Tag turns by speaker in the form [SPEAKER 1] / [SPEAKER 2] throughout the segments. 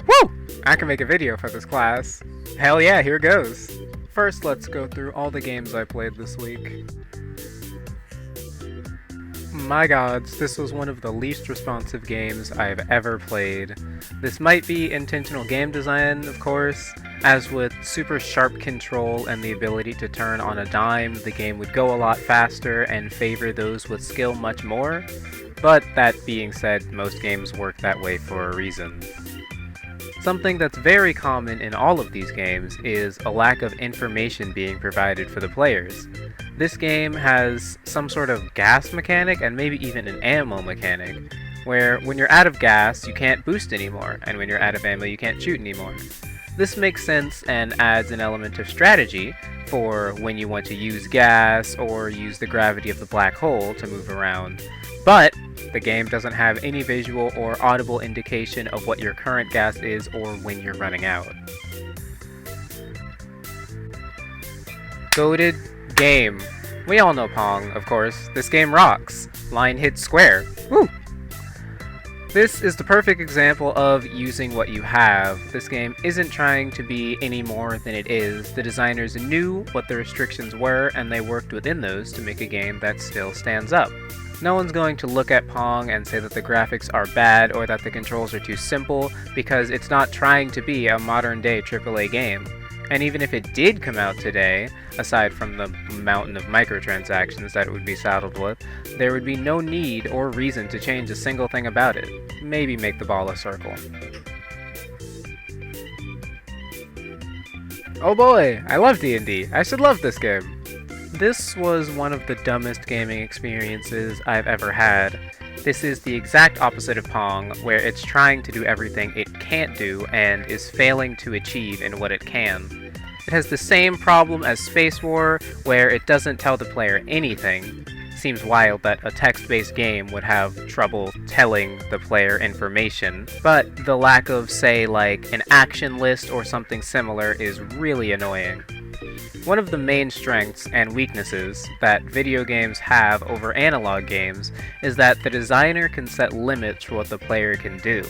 [SPEAKER 1] Woo! I can make a video for this class. Hell yeah, here goes. First, let's go through all the games I played this week. My gods, this was one of the least responsive games I've ever played. This might be intentional game design, of course, as with super sharp control and the ability to turn on a dime, the game would go a lot faster and favor those with skill much more. But that being said, most games work that way for a reason. Something that's very common in all of these games is a lack of information being provided for the players. This game has some sort of gas mechanic and maybe even an ammo mechanic, where when you're out of gas, you can't boost anymore, and when you're out of ammo, you can't shoot anymore. This makes sense and adds an element of strategy for when you want to use gas or use the gravity of the black hole to move around. But the game doesn't have any visual or audible indication of what your current gas is or when you're running out. Goated game. We all know Pong, of course. This game rocks. Line hits square. Woo! This is the perfect example of using what you have. This game isn't trying to be any more than it is. The designers knew what the restrictions were, and they worked within those to make a game that still stands up. No one's going to look at Pong and say that the graphics are bad or that the controls are too simple, because it's not trying to be a modern-day AAA game. And even if it did come out today, aside from the mountain of microtransactions that it would be saddled with, there would be no need or reason to change a single thing about it. Maybe make the ball a circle. Oh boy, I love D&D. I should love this game. This was one of the dumbest gaming experiences I've ever had. This is the exact opposite of Pong, where it's trying to do everything it can't do and is failing to achieve in what it can. It has the same problem as Space War, where it doesn't tell the player anything. Seems wild that a text-based game would have trouble telling the player information, but the lack of, say, like an action list or something similar is really annoying. One of the main strengths and weaknesses that video games have over analog games is that the designer can set limits for what the player can do.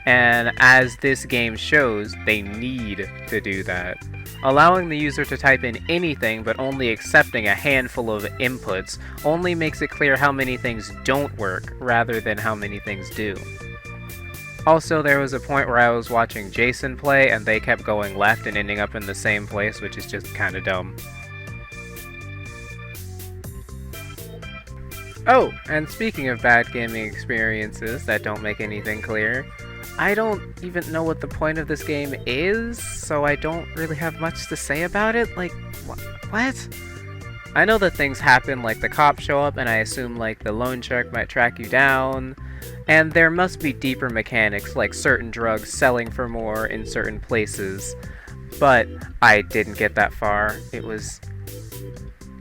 [SPEAKER 1] And as this game shows, they need to do that. Allowing the user to type in anything but only accepting a handful of inputs only makes it clear how many things don't work rather than how many things do. Also, there was a point where I was watching Jason play and they kept going left and ending up in the same place, which is just kinda dumb. Oh, and speaking of bad gaming experiences that don't make anything clear, I don't even know what the point of this game is, so I don't really have much to say about it. Like, what? I know that things happen, like the cops show up and I assume like the loan shark might track you down, and there must be deeper mechanics like certain drugs selling for more in certain places, but I didn't get that far. It was...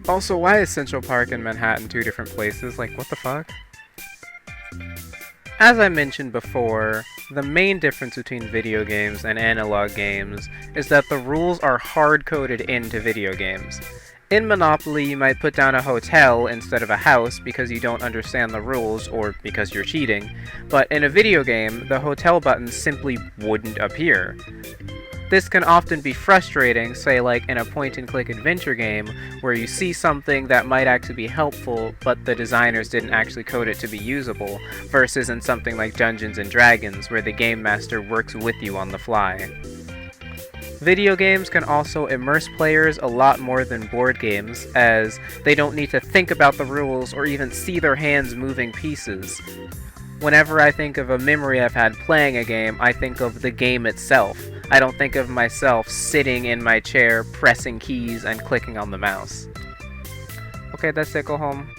[SPEAKER 1] Also, why is Central Park and Manhattan two different places? Like, what the fuck? As I mentioned before, the main difference between video games and analog games is that the rules are hard-coded into video games. In Monopoly, you might put down a hotel instead of a house because you don't understand the rules or because you're cheating, but in a video game, the hotel button simply wouldn't appear. This can often be frustrating, say like in a point-and-click adventure game, where you see something that might actually be helpful, but the designers didn't actually code it to be usable, versus in something like Dungeons & Dragons, where the game master works with you on the fly. Video games can also immerse players a lot more than board games, as they don't need to think about the rules or even see their hands moving pieces. Whenever I think of a memory I've had playing a game, I think of the game itself. I don't think of myself sitting in my chair, pressing keys, and clicking on the mouse. Okay, that's it, go home.